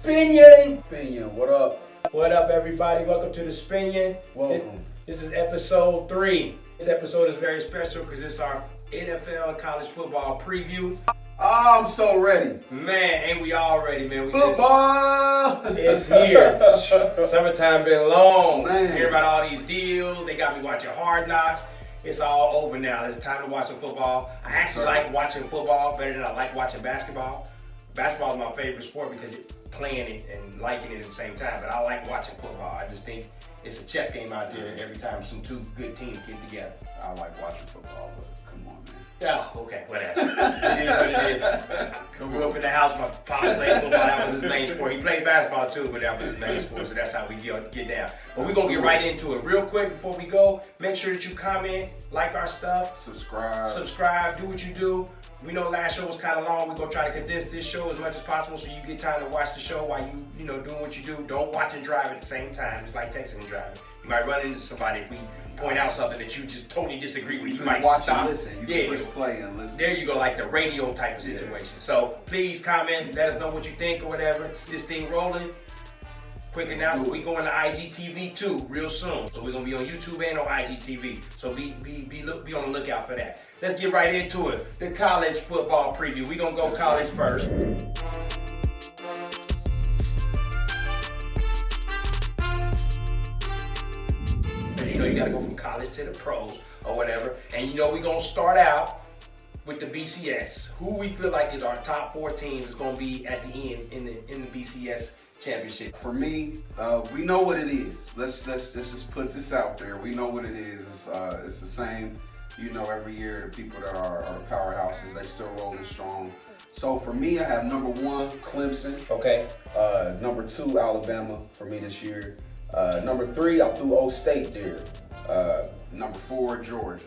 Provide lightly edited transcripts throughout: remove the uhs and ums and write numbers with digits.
Spinion! Spinion, what up? What up, everybody? Welcome to the Spinion. Welcome. This is episode 3. This episode is very special because it's our NFL and college football preview. Oh, I'm so ready. Man, ain't we all ready, man? Football! It's here. Summertime been long. Man. Hear about all these deals. They got me watching Hard Knocks. It's all over now. It's time to watch some football. I actually like watching football better than I like watching basketball. Basketball is my favorite sport because you're playing it and liking it at the same time. But I like watching football. I just think it's a chess game out there every time some two good teams get together. I like watching football, but come on, man. Oh, okay, whatever. It is what it is. Grew up in the house, my pop played football, that was his main sport. He played basketball too, but that was his main sport, so that's how we get down. But we're going to get right into it. Real quick before we go, make sure that you comment, like our stuff. Subscribe, do what you do. We know last show was kind of long. We're going to try to condense this show as much as possible so you get time to watch the show while you doing what you do. Don't watch and drive at the same time. It's like texting and driving. You might run into somebody if we point out something that you just totally disagree with. You might watch stop. and listen. You can push play and listen. There you go, like the radio type of situation. So please comment, let us know what you think or whatever. This thing rolling. Quick announcement, we going to IGTV too real soon. So we're gonna be on YouTube and on IGTV. So be on the lookout for that. Let's get right into it. The college football preview. We're gonna go college first. You gotta go from college to the pros or whatever. And we're gonna start out with the BCS. Who we feel like is our top 4 teams is gonna be at the end in the BCS championship. For me, we know what it is. Let's just put this out there. We know what it is. It's the same, every year. The people that are powerhouses, they still rolling strong. So for me, I have number 1, Clemson. Okay. Number 2, Alabama for me this year. Number 3, I threw Old State there. Number 4, Georgia.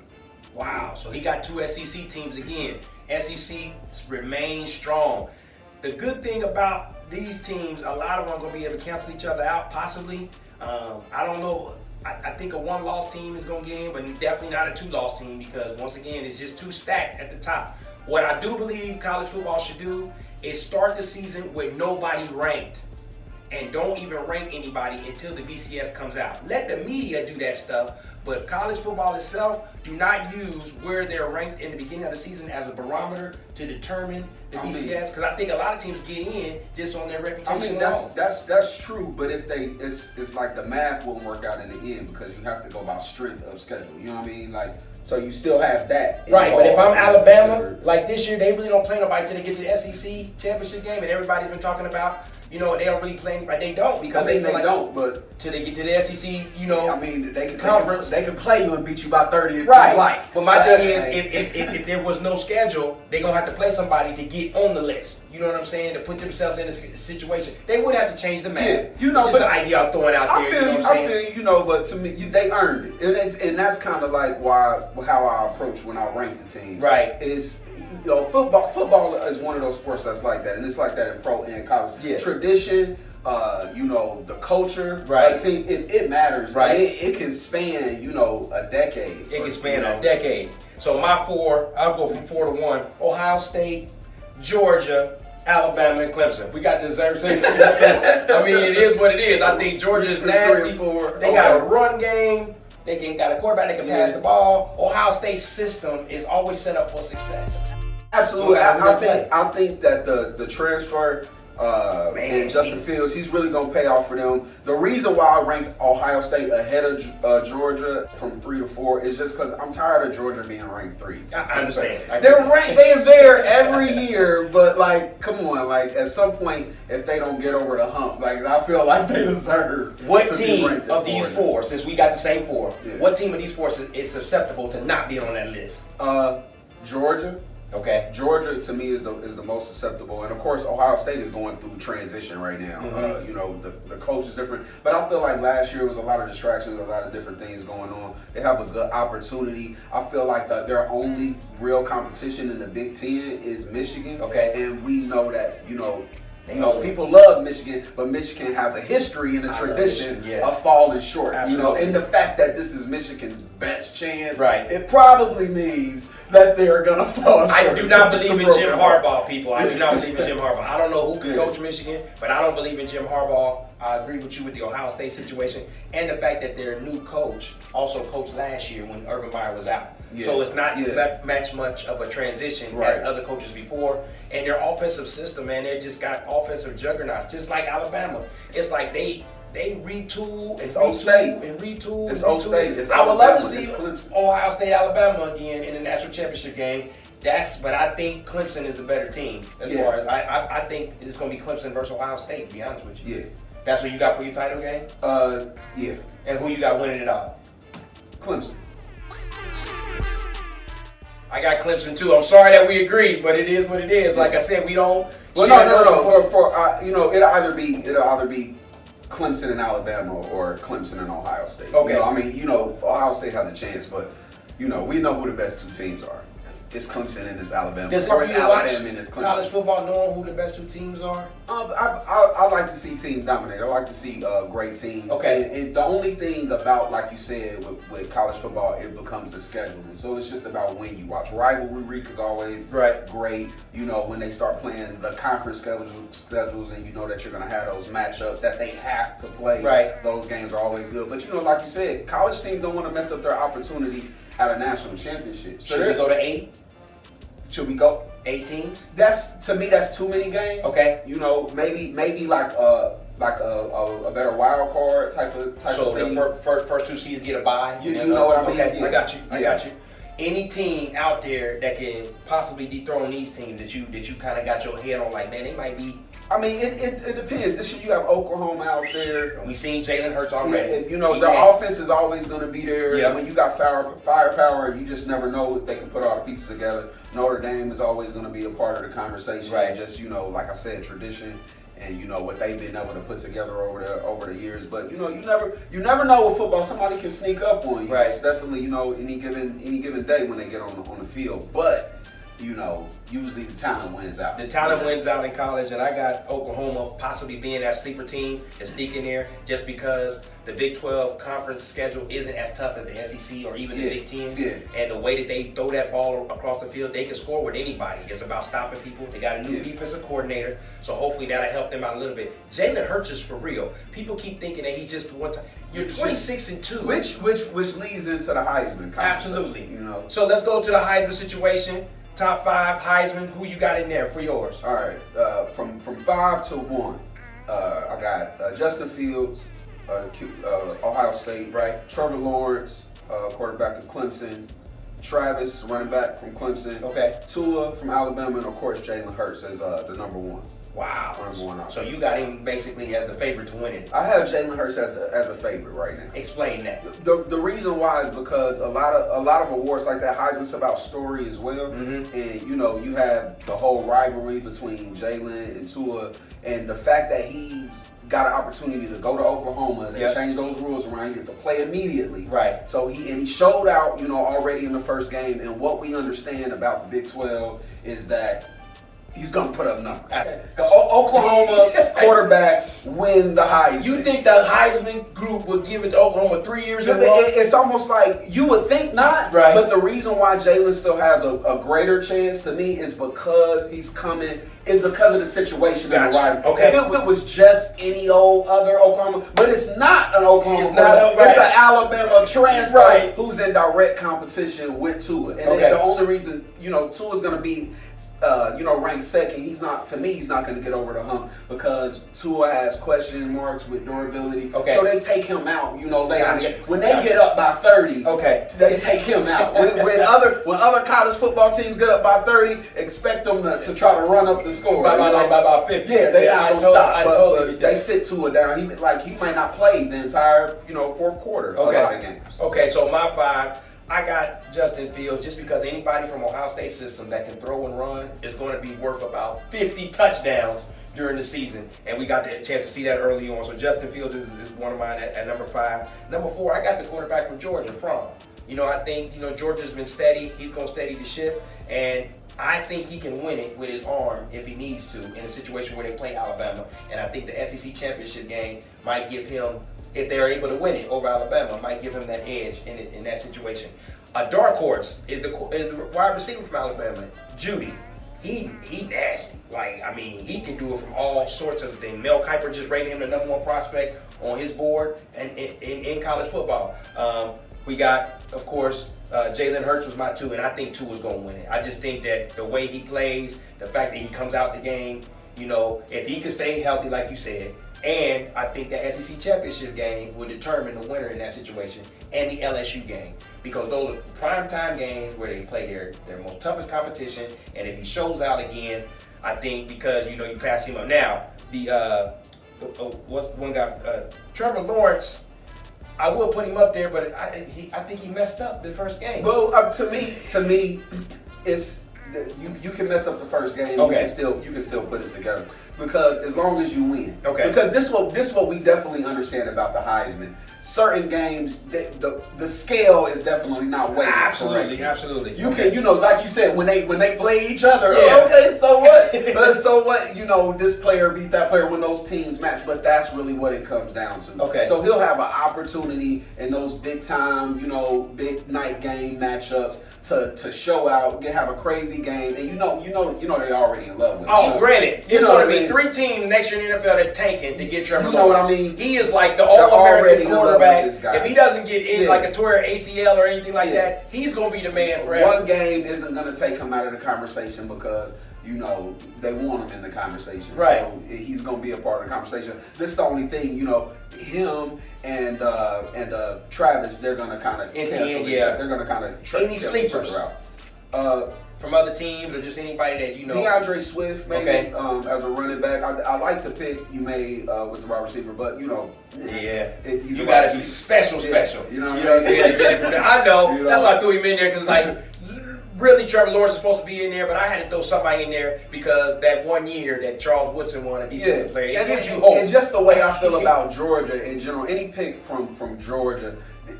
Wow, so he got 2 SEC teams again. SEC remains strong. The good thing about these teams, a lot of them are going to be able to cancel each other out, possibly. I don't know. I think a 1-loss team is going to get in, but definitely not a 2-loss team because, once again, it's just too stacked at the top. What I do believe college football should do is start the season with nobody ranked. And don't even rank anybody until the BCS comes out. Let the media do that stuff, but college football itself, do not use where they're ranked in the beginning of the season as a barometer to determine the BCS. Because I think a lot of teams get in just on their reputation. That's true, but if it's like the math won't work out in the end because you have to go by strength of schedule. You know what I mean? So you still have that. Right, but if I'm Alabama, like this year, they really don't play nobody till they get to the SEC championship game, and everybody's been talking about, they don't really play anybody. They don't because they don't, but till they get to the SEC, I mean, they can conference. They can play you and beat you by 30 if right. you like. But my thing is, if there was no schedule, they're gonna have to play somebody to get on the list. You know what I'm saying? To put themselves in a situation, they would have to change the map. Yeah, just an idea I'm throwing out there. I feel you, but to me, they earned it, and that's kind of like how I approach when I rank the team. Right. Is football is one of those sports that's like that, and it's like that in pro and college. Yeah. Tradition, the culture, right? The team, it matters. Right. It can span, a decade. It can span a decade. So my 4, I'll go from 4 to 1. Ohio State, Georgia, Alabama, and Clemson. We got the deserved same. I mean, it is what it is. I think Georgia is nasty. They got a run game. They got a quarterback that can pass the ball. Ohio State's system is always set up for success. Absolutely. I think that the transfer and Justin Fields, he's really going to pay off for them. The reason why I ranked Ohio State ahead of Georgia from 3 to 4 is just because I'm tired of Georgia being ranked 3. I understand. They're ranked. They're there every year, but come on, at some point, if they don't get over the hump, I feel like they deserve. What team of these 4, since we got the same 4, what team of these 4 is susceptible to not being on that list? Georgia. Okay. Georgia to me is the most susceptible, and of course Ohio State is going through transition right now. Mm-hmm. The coach is different, but I feel like last year was a lot of distractions, a lot of different things going on. They have a good opportunity. I feel like their only real competition in the Big Ten is Michigan. Okay. And we know that people love Michigan, but Michigan has a history and a tradition of falling short. Absolutely. And the fact that this is Michigan's best chance, right? It probably means that they're gonna fall short. I do not believe in Jim Harbaugh, people. I do not believe in Jim Harbaugh. I don't know who can coach Michigan, but I don't believe in Jim Harbaugh. I agree with you with the Ohio State situation and the fact that their new coach also coached last year when Urban Meyer was out. Yeah. So it's not much of a transition as other coaches before. And their offensive system, man, they just got offensive juggernauts, just like Alabama. It's like they retool and retool. It's Old State. It's I would love to see Ohio State, Alabama again in the national championship game. But I think Clemson is the better team as far as I think it's going to be Clemson versus Ohio State. To be honest with you. Yeah. That's what you got for your title game. Yeah. And who you got winning it all? Clemson. I got Clemson too. I'm sorry that we agree, but it is what it is. Like I said, we don't. Well, no. It'll either be Clemson and Alabama or Clemson and Ohio State. Okay. Ohio State has a chance, but we know who the best two teams are. It's Clemson and it's Alabama. Or it's Alabama and it's Clemson. College football, knowing who the best two teams are. I like to see teams dominate. I like to see great teams. Okay. And the only thing about, like you said, with college football, it becomes the scheduling. So it's just about when you watch. Rivalry week is always great. When they start playing the conference schedules, and you know that you're going to have those matchups that they have to play. Right. Those games are always good. But like you said, college teams don't want to mess up their opportunity at a national championship. So should we go to 8? Should we go 8 teams? To me, that's too many games. Okay. Maybe like a better wild card type of thing. So the first two seeds get a bye. You know what I mean? Okay, Yeah. I got you. Any team out there that can possibly dethrone these teams that you kind of got your head on, like, man, they might be. I mean, it depends. This year you have Oklahoma out there. We seen Jalen Hurts already. The offense is always going to be there. Yeah. When you got firepower, you just never know if they can put all the pieces together. Notre Dame is always going to be a part of the conversation. Right. Just like I said, tradition and what they've been able to put together over the years. But you never know with football. Somebody can sneak up on you. Right. It's definitely any given day when they get on the field. But usually the talent wins out. The talent wins out in college, and I got Oklahoma possibly being that sleeper team to sneak in there just because the Big 12 conference schedule isn't as tough as the SEC or even the Big 10. Yeah. And the way that they throw that ball across the field, they can score with anybody. It's about stopping people. They got a new defensive coordinator, so hopefully that'll help them out a little bit. Jalen Hurts is for real. People keep thinking that he's just one time. You're 26-2. Which leads into the Heisman conversation. Absolutely. So let's go to the Heisman situation. Top 5 Heisman. Who you got in there for yours? All right. From 5 to 1, I got Justin Fields, Ohio State. Right. Trevor Lawrence, quarterback of Clemson. Travis, running back from Clemson. Okay. Tua from Alabama, and of course Jalen Hurts as the number 1. Wow. Number 1 out. So you got him basically as the favorite to win it. I have Jalen Hurts as a favorite right now. Explain that. The reason why is because a lot of awards like that, Heisman's about story as well. Mm-hmm. And you have the whole rivalry between Jalen and Tua, and the fact that he's got an opportunity to go to Oklahoma. They changed those rules around. He gets to play immediately. Right. So he showed out, already in the first game. And what we understand about the Big 12 is that he's going to put up numbers. The Oklahoma quarterbacks win the Heisman. You think the Heisman group would give it to Oklahoma 3 years in a row? It's almost like you would think not, right? But the reason why Jalen still has a greater chance to me is because he's coming. It's because of the situation in the rivalry. Okay. If it was just any old other Oklahoma, but it's not an Oklahoma. It's an Alabama transfer who's in direct competition with Tua. And the only reason Tua's going to be ranked second, he's not going to get over the hump because Tua has question marks with durability. Okay. So they take him out, later on. When they get up by 30, they take him out. When other college football teams get up by 30, expect them to try to run up the score. By about 50. Yeah, they're not going to stop. But they sit Tua down. He might not play the entire, fourth quarter of a lot of games. Okay, so my 5, I got Justin Fields just because anybody from Ohio State system that can throw and run is going to be worth about 50 touchdowns during the season. And we got the chance to see that early on. So Justin Fields is one of mine at number 5. Number 4, I got the quarterback from Georgia, Fromm. I think, Georgia's been steady. He's going to steady the ship. And I think he can win it with his arm if he needs to in a situation where they play Alabama. And I think the SEC championship game might give him, if they're able to win it over Alabama, might give him that edge in that situation. A dark horse is the wide receiver from Alabama, Judy. He nasty. Like, I mean, he can do it from all sorts of things. Mel Kiper just rated him the #1 prospect on his board and in college football. We got, of course, Jalen Hurts was my 2, and I think 2 is going to win it. I just think that the way he plays, the fact that he comes out the game, you know, if he can stay healthy, like you said, and I think the SEC championship game will determine the winner in that situation, and the LSU game, because those are primetime games where they play their most toughest competition. And if he shows out again, I think because you pass him up now. What's one guy? Trevor Lawrence. I will put him up there, but I think he messed up the first game. Well, to me, it's you can mess up the first game. Okay. You can still put it together because as long as you win. Okay. Because this is what we definitely understand about the Heisman. Certain games, the scale is definitely not weighted. Absolutely. You can, like you said, when they play each other. Yeah. Okay, so what? So what? This player beat that player when those teams match. But that's really what it comes down to. Okay. So he'll have an opportunity in those big time, big night game matchups to show out, have a crazy game, and they already in love with him. Oh, granted, it's going to be 3 teams next year in the NFL that's tanking to get Trevor Lawrence. You know what I mean? He is like the All-American quarterback. If he doesn't get in like a torn ACL or anything like that, he's going to be the man forever. One game isn't going to take him out of the conversation because they want him in the conversation. Right. So he's going to be a part of the conversation. This is the only thing, him and Travis, they're going to kind of they're going to kind of any sleepers out. From other teams or just anybody that DeAndre Swift, maybe, okay. As a running back. I like the pick you made with the wide receiver, but you got to be special. You know what I'm saying? I know. That's why I threw him in there because really Trevor Lawrence is supposed to be in there, but I had to throw somebody in there because that 1 year that Charles Woodson won a defensive player, it gives you hope. And just the way I feel about Georgia in general, any pick from Georgia,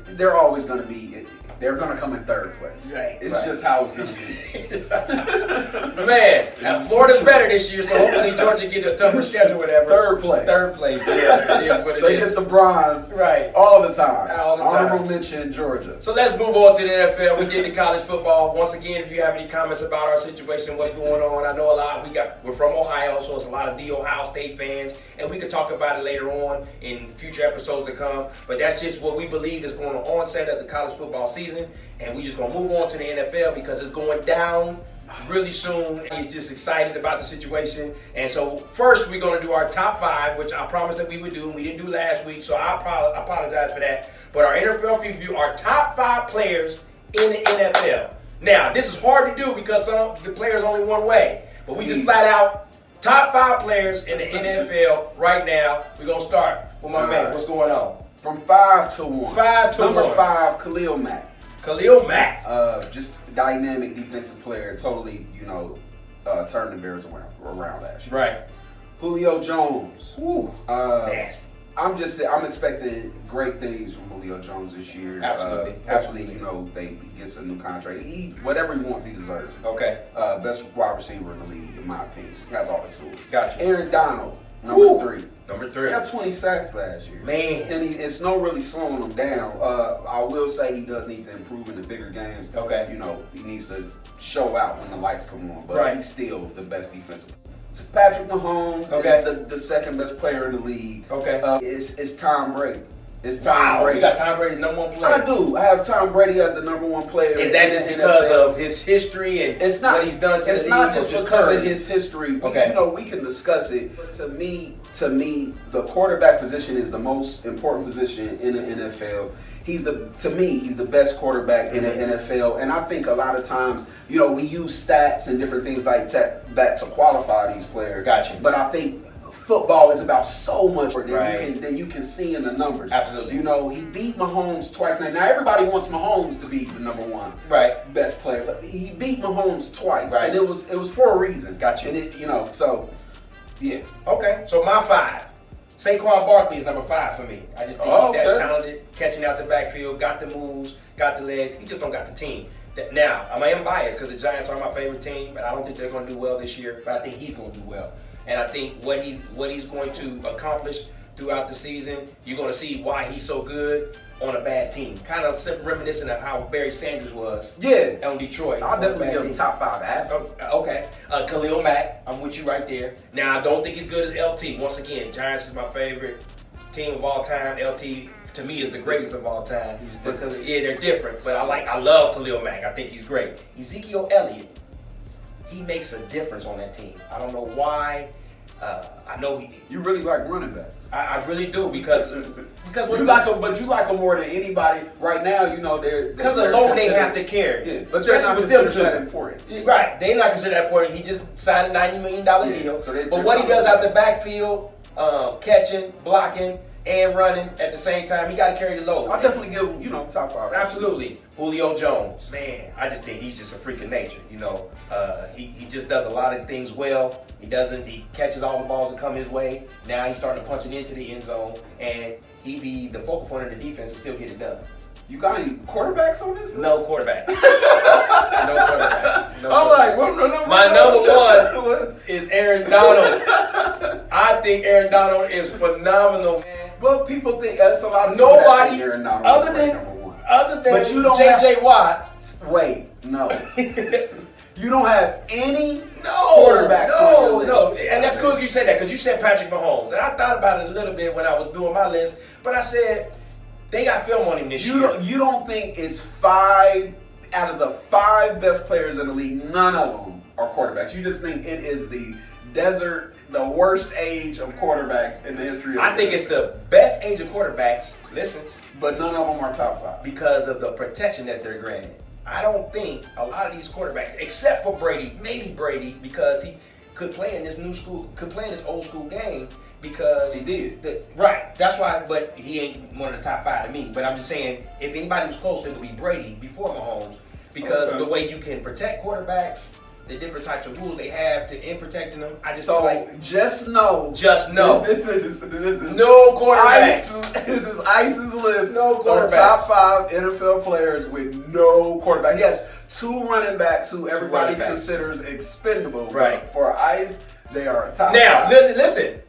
they're always going to be. They're going to come in 3rd place. Right. It's just how it's going to be. Man, Florida's better this year, so hopefully Georgia get a tougher schedule, whatever. 3rd place. 3rd place, yeah. They get the bronze all the time. Honorable mention Georgia. So let's move on to the NFL. We did the college football. Once again, if you have any comments about our situation, what's going on, I know a lot. We're from Ohio, so it's a lot of the Ohio State fans, and we could talk about it later on in future episodes to come. But that's just what we believe is going on onset of the college football season. And we just gonna move on to the NFL because it's going down really soon. He's just excited about the situation. And so first we're gonna do our top 5, which I promised that we would do. We didn't do last week, so I apologize for that. But our NFL review, our top 5 players in the NFL. Now, this is hard to do because some of the players only one way. But we just flat out top 5 players in the NFL right now. We're gonna start with my man. What's going on? From 5 to 1. 5 to 1. Number 5, Khalil Mack. Khalil Mack. Just dynamic defensive player. Totally, turned the Bears around last year. Right. Julio Jones. Ooh, nasty. I'm expecting great things from Julio Jones this year. Absolutely. Hopefully, he gets a new contract. Whatever he wants, he deserves it. Okay. Best wide receiver in the league, in my opinion. He has all the tools. Gotcha. Aaron Donald. Number 3. Number 3. He got 20 sacks last year. Man. And it's no really slowing him down. I will say he does need to improve in the bigger games. Okay. He needs to show out when the lights come on. But right. He's still the best defensive. Patrick Mahomes is the second best player in the league. Okay. It's Tom Brady. It's Tom Brady. You got Tom Brady #1 player. I do. I have Tom Brady as the #1 player. Is that just because of his history and what he's done to the league? It's not just because of his history. Okay. We can discuss it. But to me, the quarterback position is the most important position in the NFL. He's the best quarterback in the NFL, and I think a lot of times, we use stats and different things like that to qualify these players. Gotcha. But I think football is about so much more right. than you can see in the numbers. Absolutely. He beat Mahomes twice. Now everybody wants Mahomes to be the #1 best player, but he beat Mahomes twice, right. and it was for a reason. Gotcha. And so yeah. Okay, so my 5. Saquon Barkley is number 5 for me. I just think he's that talented, catching out the backfield, got the moves, got the legs. He just don't got the team. Now, I am biased because the Giants are my favorite team, but I don't think they're going to do well this year. But I think he's going to do well, and I think what he's going to accomplish throughout the season, you're going to see why he's so good on a bad team. Kind of reminiscent of how Barry Sanders was on Detroit. I'll definitely give him top 5 athletes. Okay. Khalil Mack, I'm with you right there. Now, I don't think he's good as LT. Once again, Giants is my favorite team of all time. LT, to me, is the greatest of all time. Because, they're different. But I love Khalil Mack. I think he's great. Ezekiel Elliott, he makes a difference on that team. I don't know why. I know you really like running back. I really do because you like them, but you like them more than anybody right now. You know they're because of the load they have to carry. Yeah, but they're not considered that important. Right, they're not considered that important. He just signed a $90 million deal. So but what he does out the backfield, catching, blocking, and running at the same time, he got to carry the load. I'll definitely give him, top 5. Absolutely. Julio Jones, man, I just think he's just a freak of nature. He just does a lot of things well. He catches all the balls that come his way. Now he's starting to punch it into the end zone, and he be the focal point of the defense and still get it done. You got any quarterbacks on this? No quarterback. No quarterback. My number 1 is Aaron Donald. I think Aaron Donald is phenomenal, man. But people think that's a lot of nobody Aaron Donald other than but you don't J.J. Watt. Wait, no. You don't have any quarterbacks on your list. No, and that's good you said that because you said Patrick Mahomes, and I thought about it a little bit when I was doing my list, but I said they got film on him this year. You don't think it's 5 out of the 5 best players in the league? None of them are quarterbacks. You just think it is the worst age of quarterbacks in the history of I think it's the best age of quarterbacks. Listen, but none of them are top 5 because of the protection that they're granted. I don't think a lot of these quarterbacks, except for Brady, maybe Brady, because he could play in this old school game because he did. Right. That's why. But he ain't one of the top 5 to me. But I'm just saying, if anybody was closer, it would be Brady before Mahomes because of the way you can protect quarterbacks. The different types of rules they have in protecting them. I just feel like just know. This is no quarterbacks. This is Ice's list. No quarterbacks. Of top 5 NFL players with no quarterback. He has 2 running backs who everybody considers expendable. Right. For Ice, they are top 5. Now, listen.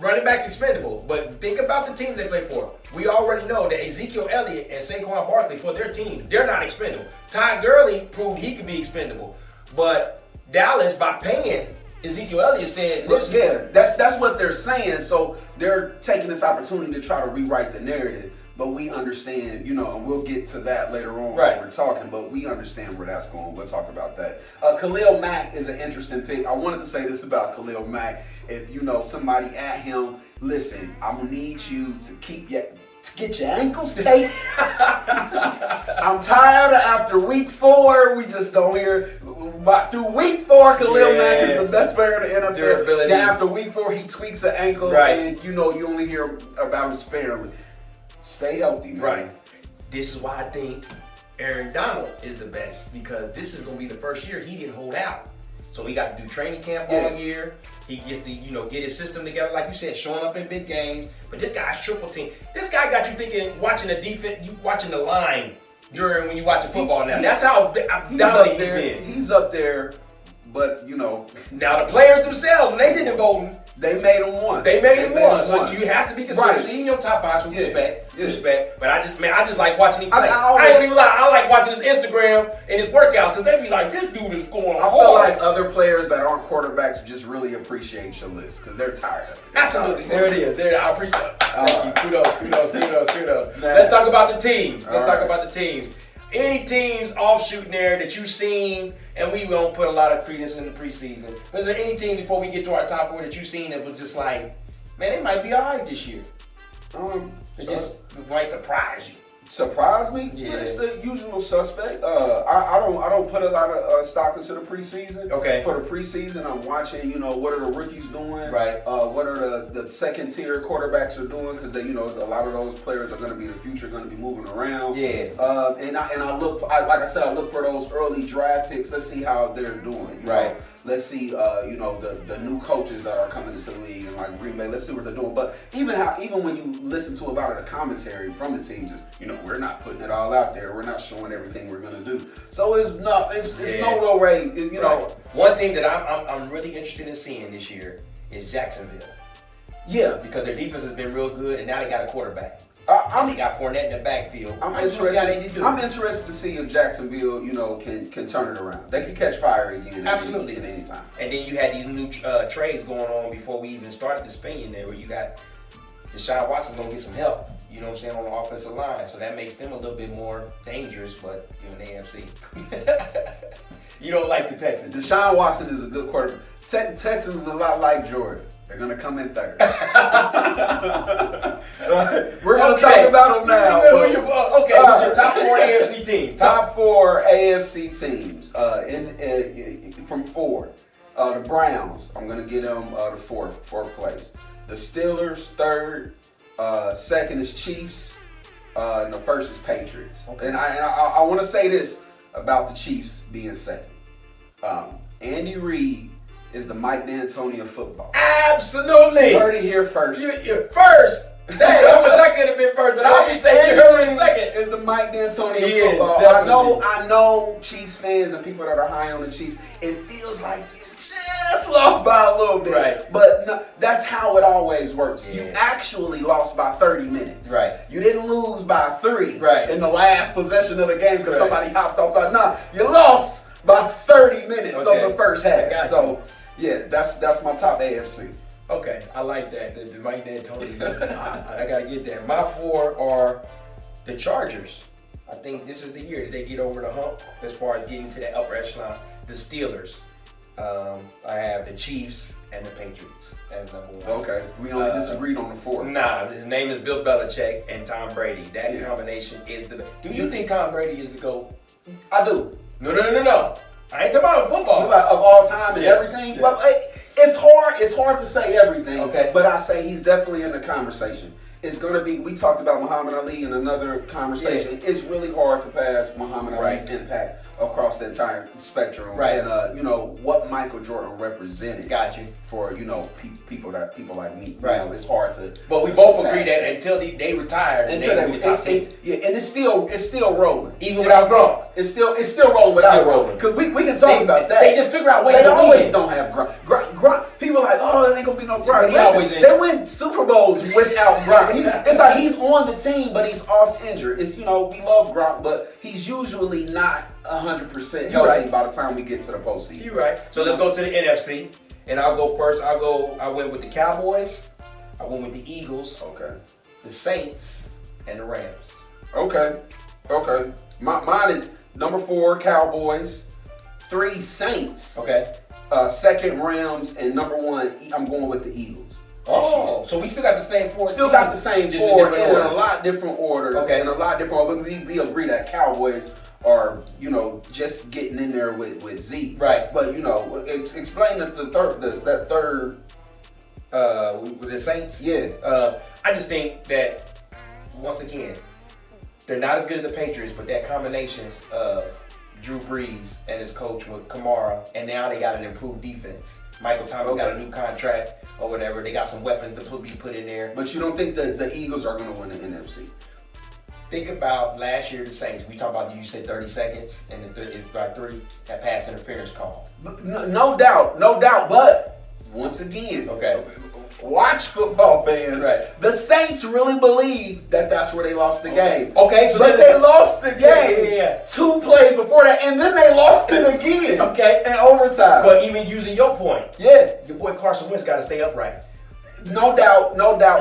Running backs expendable, but think about the teams they play for. We already know that Ezekiel Elliott and Saquon Barkley for their team, they're not expendable. Todd Gurley proved he could be expendable, but Dallas, by paying Ezekiel Elliott, said, listen. Yeah, that's what they're saying. So they're taking this opportunity to try to rewrite the narrative. But we understand, and we'll get to that later on when we're talking, but we understand where that's going. We'll talk about that. Khalil Mack is an interesting pick. I wanted to say this about Khalil Mack. If somebody at him, listen, I'm going to need you to get your ankles taped. I'm tired of after week 4, we just don't hear. But through week 4, Khalil Mack is the best player in the NFL. Then after week 4, he tweaks an ankle, and you only hear about him sparingly. Stay healthy, man. Right. This is why I think Aaron Donald is the best because this is going to be the first year he didn't hold out. So he got to do training camp all year. He gets to, get his system together, like you said, showing up in big games. But this guy's triple team. This guy got you thinking, watching the defense, you watching the line during when you watching football now. That's how dominant he's been. He's up there, but now the players themselves, when they didn't vote, they made him one. They made him one. So you have to be considered in your top 5. So respect. But I just like watching him play. I ain't even lie. I like watching his Instagram and his workouts because they be like, this dude is going hard. I feel like other players that aren't quarterbacks just really appreciate your list because they're tired of it. Absolutely. There it is. I appreciate it. Thank you. Kudos. Let's talk about the teams. Any teams offshooting there that you've seen, and we won't put a lot of credence in the preseason. But is there any team before we get to our top 4 that you've seen that was just like, man, they might be all right this year? It just might surprise you. Surprise me? Yeah. It's the usual suspect. I don't put a lot of stock into the preseason. Okay. For the preseason, I'm watching, what are the rookies doing? Right. What are the second tier quarterbacks are doing? Because they, a lot of those players are going to be the future, going to be moving around. Yeah. And I look, like I said, I look for those early draft picks. Let's see how they're doing. Right. Let's see, the new coaches that are coming into the league and like Green Bay. Let's see what they're doing. But even when you listen to a lot of the commentary from the teams, we're not putting it all out there. We're not showing everything we're gonna do. So it's no real way. One thing that I'm really interested in seeing this year is Jacksonville. Yeah, because their defense has been real good, and now they got a quarterback. They got Fournette in the backfield. I'm interested to see if Jacksonville, can turn it around. They can catch fire again. Absolutely. At any time. And then you had these new trades going on before we even started the Spinion there, where you got Deshaun Watson gonna get some help. You know what I'm saying, on the offensive line, so that makes them a little bit more dangerous. But in the AFC, you don't like the Texans. Deshaun Watson is a good quarterback. Texans is a lot like Georgia. They're gonna come in third. We're gonna talk about them now. Who's your top 4 AFC teams? Top 4 AFC teams. From 4, the Browns. I'm gonna give them the fourth place. The Steelers 3rd. Second is Chiefs. And the first is Patriots. Okay. And I want to say this about the Chiefs being second. Andy Reid is the Mike D'Antoni of football. Absolutely. You heard it here first. You're first. Dang, I wish I could have been first, but I'll be saying you heard it second. Is the Mike D'Antoni of football. I know Chiefs fans and people that are high on the Chiefs. It feels like you just lost by a little bit. Right. But no, that's how it always works. Yeah. You actually lost by 30 minutes. Right. You didn't lose by 3 right. in the last possession of the game because right. somebody hopped off. No, you lost by 30 minutes of the first half. So, yeah, that's my top AFC. Okay, I like that. The Mike D'Antoni. I gotta get that. My 4 are the Chargers. I think this is the year that they get over the hump as far as getting to that upper echelon. The Steelers. I have the Chiefs and the Patriots as number 1. Okay, we only disagreed on the 4. Nah, his name is Bill Belichick and Tom Brady. That combination is the best. Do you think Tom Brady is the GOAT? I do. No. I ain't talking about football. Of all time and everything. Yes. But it's hard to say everything. Okay. But I say he's definitely in the conversation. It's going to be, we talked about Muhammad Ali in another conversation. Yeah. It's really hard to pass Muhammad Ali's impact across the entire spectrum. Right. And, what Michael Jordan represented. Got you. For, people like me. Right. It's hard to. But we both agree that until they retired, and it's still rolling. Even without Gronk. It's still rolling without Gronk. Because we can talk about that. They just figure out ways. They always don't have Gronk. People are like, oh, there ain't gonna be no Gronk. Listen, they win Super Bowls without Gronk. It's like he's on the team, but he's off injured. It's we love Gronk, but he's usually not 100% healthy by the time we get to the postseason. You're right. So let's go to the NFC, and I'll go first. I went with the Cowboys. I went with the Eagles. Okay. The Saints and the Rams. Okay. Mine is number 4 Cowboys, 3 Saints. Okay. Second Rams, and number 1 I'm going with the Eagles. Oh, so we still got the same 4. Still got the same 4 in a lot different order. Okay. In a lot different order. But we agree that Cowboys are, just getting in there with Zeke. Right. But explain that that third. With the Saints. Yeah. I just think that once again, they're not as good as the Patriots, but that combination of Drew Brees and his coach with Kamara, and now they got an improved defense. Michael Thomas got a new contract or whatever. They got some weapons to be put in there. But you don't think that the Eagles are going to win the NFC? Think about last year, the Saints. We talked about, you said 30 seconds, and it's like 3, that pass interference call. No doubt. But once again, watch football, man. Right. The Saints really believe that that's where they lost the game. Okay, so but they lost the game 2 plays before that, and then they lost it again. Okay. In overtime. But even using your point, your boy Carson Wentz got to stay upright. No doubt.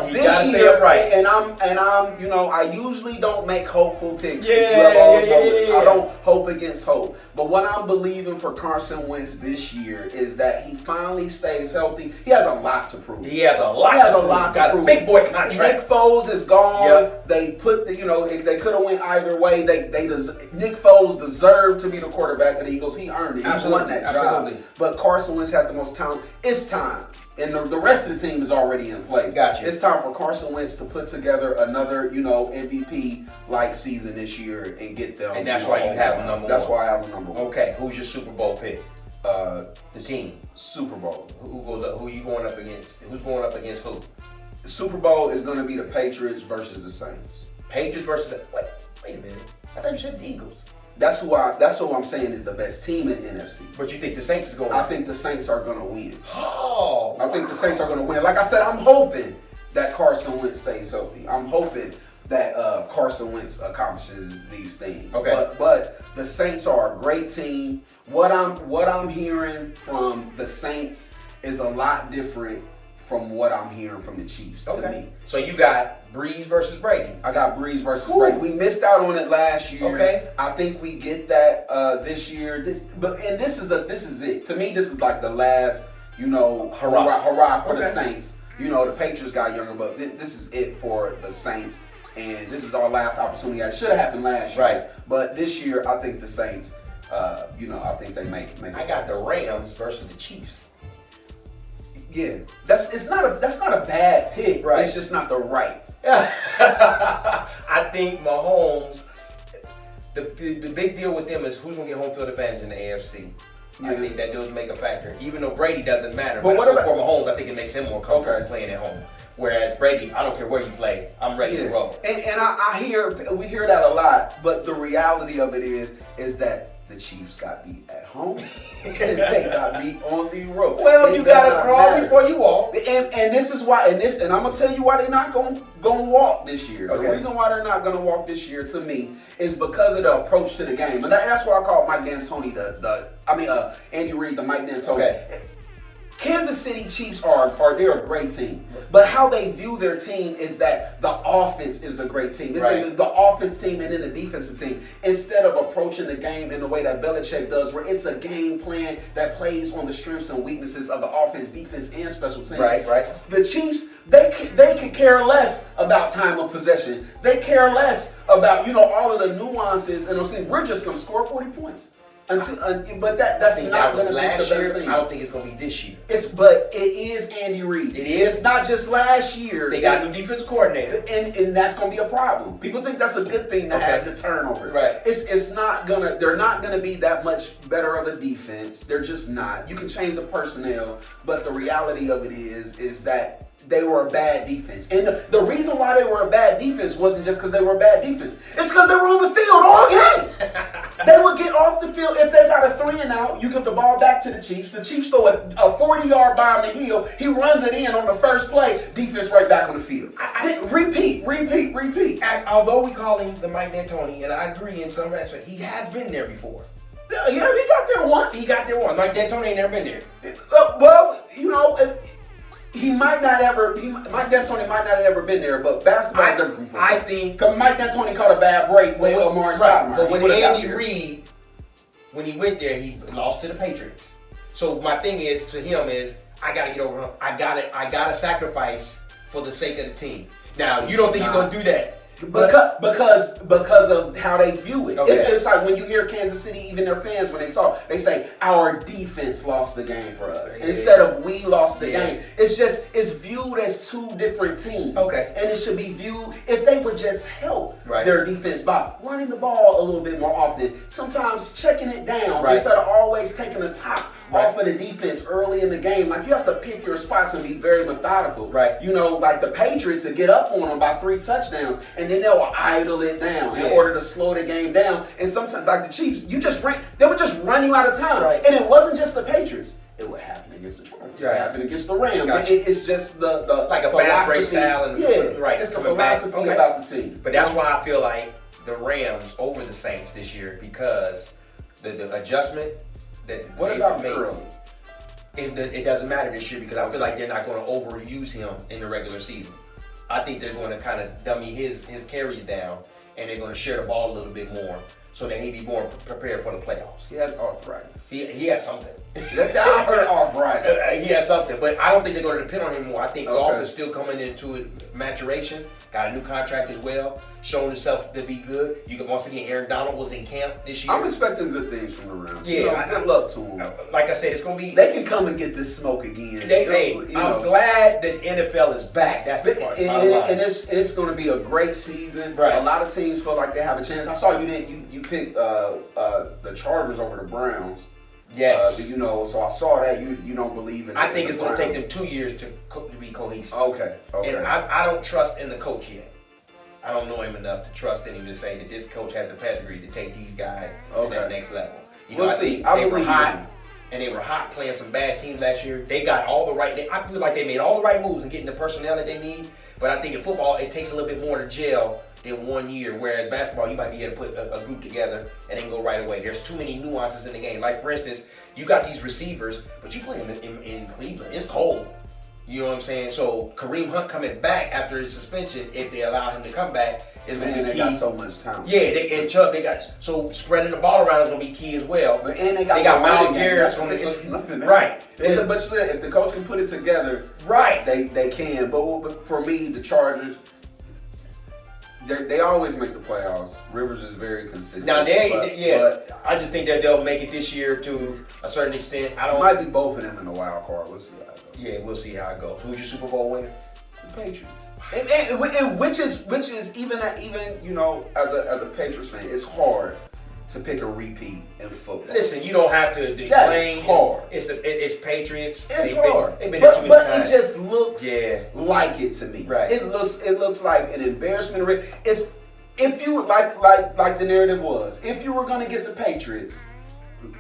He This year, and I'm, I usually don't make hopeful picks. I don't hope against hope. But what I'm believing for Carson Wentz this year is that he finally stays healthy. He has a lot to prove. He has a lot to prove. Big boy contract. Nick Foles is gone. Yep. They put, they could have went either way. Nick Foles deserved to be the quarterback of the Eagles. He earned it. He won that job. But Carson Wentz had the most talent. It's time. And the rest of the team is already in place. Gotcha. It's time for Carson Wentz to put together another, MVP-like season this year and get them. And that's why you have him number 1. That's why I have him number 1. Okay, who's your Super Bowl pick? The team. Super Bowl. Who goes up? Who you going up against? Who's going up against who? The Super Bowl is going to be the Patriots versus the Saints. Patriots versus wait a minute. I thought you said the Eagles. That's who I'm saying is the best team in NFC. But you think the Saints is going to win? I think the Saints are going to win. Oh. I think the Saints are going to win. Like I said, I'm hoping that Carson Wentz stays healthy. I'm hoping that Carson Wentz accomplishes these things. Okay. But the Saints are a great team. What I'm hearing from the Saints is a lot different from what I'm hearing from the Chiefs to me. So you got Breeze versus Brady. I got Breeze versus Brady. We missed out on it last year. Okay. I think we get that this year. But this is it. To me, this is like the last, hurrah for the Saints. The Patriots got younger, but this is it for the Saints. And this is our last opportunity. It should have happened last year. Right. But this year, I think the Saints, I think they make I got the Rams versus the Chiefs. Yeah, that's not a bad pick. Right. It's just not the right. I think Mahomes. The big deal with them is who's gonna get home field advantage in the AFC. Yeah. I think that does make a factor. Even though Brady doesn't matter, but what about for Mahomes? I think it makes him more comfortable playing at home. Whereas Brady, I don't care where you play, I'm ready to roll. And we hear that a lot, but the reality of it is that the Chiefs got beat at home and they got beat on the road. Well, you gotta crawl before you walk. And this is why, and I'm gonna tell you why they're not gonna walk this year. Okay. The reason why they're not gonna walk this year, to me, is because of the approach to the game, and that's why I call Mike D'Antoni Andy Reid the Mike D'Antoni. Okay. Kansas City Chiefs they're a great team. But how they view their team is that the offense is the great team. Right. The offense team and then the defensive team. Instead of approaching the game in the way that Belichick does, where it's a game plan that plays on the strengths and weaknesses of the offense, defense, and special teams. Right. The Chiefs, they could care less about time of possession. They care less about, all of the nuances. And I'm saying, we're just going to score 40 points. But that's not going to be the better team. I don't think it's going to be this year. But it is Andy Reid. It is. It's not just last year. They got a new defensive coordinator, and that's going to be a problem. People think that's a good thing to have the turnover. Right. It's not gonna. They're not going to be that much better of a defense. They're just not. You can change the personnel, but the reality of it is that they were a bad defense. And the reason why they were a bad defense wasn't just because they were a bad defense. It's because they were on the field all game. They would get off the field. If they got a 3-and-out, you give the ball back to the Chiefs. The Chiefs throw a 40-yard bomb to Hill. He runs it in on the first play. Defense right back on the field. Repeat. Although we call him the Mike D'Antoni, and I agree in some aspects, he has been there before. Yeah, he got there once. Mike D'Antoni ain't never been there. Mike D'Antoni might not have ever been there, but basketball is different from I think because Mike D'Antoni caught a bad break with Omari Stoudemire. But when Andy Reid, when he went there, he lost to the Patriots. So my thing is to him is I gotta get over him. I gotta sacrifice for the sake of the team. Now you don't think he's gonna do that. Because of how they view it. Okay. It's like when you hear Kansas City, even their fans, when they talk, they say, our defense lost the game for us. Yeah. Instead of we lost the game. It's viewed as two different teams. Okay. And it should be viewed, if they would just help their defense by running the ball a little bit more often, sometimes checking it down instead of always taking the top off of the defense early in the game. Like, you have to pick your spots and be very methodical. Right. Like the Patriots would get up on them by 3 touchdowns, and then they'll idle it down in order to slow the game down. And sometimes, like the Chiefs, they would just run you out of time. Right. And it wasn't just the Patriots. It would happen against the Chargers. It would happen against the Rams. Gotcha. It's just the like a fast break style. And it's the philosophy about the team. But that's why I feel like the Rams over the Saints this year, because the adjustment that what about Gurley? It doesn't matter this year because I feel like they're not going to overuse him in the regular season. I think they're going to kind of dummy his carries down, and they're going to share the ball a little bit more so that he be more prepared for the playoffs. He has arthritis. He has something. I heard arthritis. He has something, but I don't think they're going to depend on him more. I think Goff is still coming into maturation. Got a new contract as well. Showing himself to be good. You can once again, Aaron Donald was in camp this year. I'm expecting good things from the Rams. Yeah, good luck to them. Like I said, it's gonna be. They can come and get this smoke again. I'm glad that NFL is back. That's the part. And it's going to be a great season. Right. A lot of teams feel like they have a chance. I saw you picked the Chargers over the Browns. Yes. So I saw that you don't believe in. I think it's going to take them 2 years to be cohesive. Okay. And I don't trust in the coach yet. I don't know him enough to trust in him to say that this coach has the pedigree to take these guys to that next level. You know, we'll see. I they were believe hot, and they were hot playing some bad teams last year. They got all the right. I feel like they made all the right moves in getting the personnel that they need. But I think in football, it takes a little bit more to gel than 1 year. Whereas basketball, you might be able to put a group together and then go right away. There's too many nuances in the game. Like for instance, you got these receivers, but you play them in Cleveland. It's cold. You know what I'm saying? So Kareem Hunt coming back after his suspension, if they allow him to come back, is going to be key. They got so much talent. Yeah, and Chuck, they got so spreading the ball around is going to be key as well. But and they got Miles Garrett on this. Right. But if the coach can put it together, right, they can. But for me, the Chargers, they always make the playoffs. Rivers is very consistent. Now but I just think that they'll make it this year to a certain extent. It might be both of them in the wild card. We'll see how it goes. Yeah, we'll see how it goes. Who's your Super Bowl winner? The Patriots. And which is even you know, as a Patriots fan, it's hard to pick a repeat in football. Listen, you don't have to explain. It's hard. It's Patriots. It's hard. They've been there too many times. It just looks like it to me. Right. It looks like an embarrassment. It's if you like the narrative was, if you were gonna get the Patriots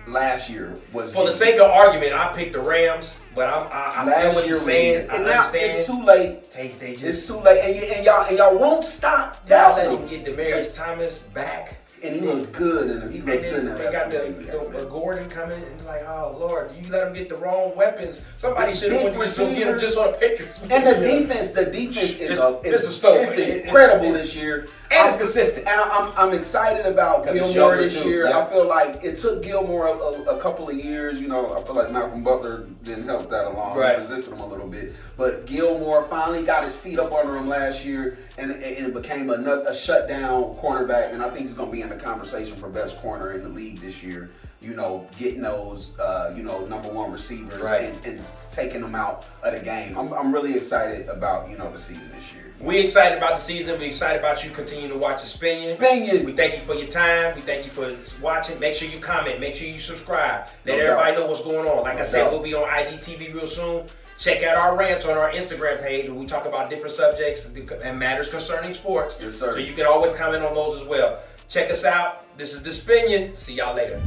last year was for the sake of argument, I picked the Rams, but I feel what you're saying. And now it's too late. It's too late, and y'all won't stop. Y'all let him get Demaryius Thomas back. And he looked good, and he looked good. And they got the Gordon coming, and like, oh Lord, you let him get the wrong weapons. Somebody should have went to get him just on the Patriots. And the defense is incredible this year, and it's consistent. And I'm excited about Gilmore this year. I feel like it took Gilmore a couple of years. You know, I feel like Malcolm Butler didn't help that along. Right. He resisted him a little bit, but Gilmore finally got his feet up under him last year, and it became a shutdown cornerback. And I think he's going to be in the conversation for best corner in the league this year. You know, getting those number one receivers and taking them out of the game. I'm really excited about the season this year. We excited about the season. We excited about you continuing to watch the Spinion. We thank you for your time. We thank you for watching. Make sure you comment. Make sure you subscribe. Let everybody know what's going on. Like I said, we'll be on IGTV real soon. Check out our rants on our Instagram page where we talk about different subjects and matters concerning sports. Yes, sir. So you can always comment on those as well. Check us out. This is the Spinion. See y'all later.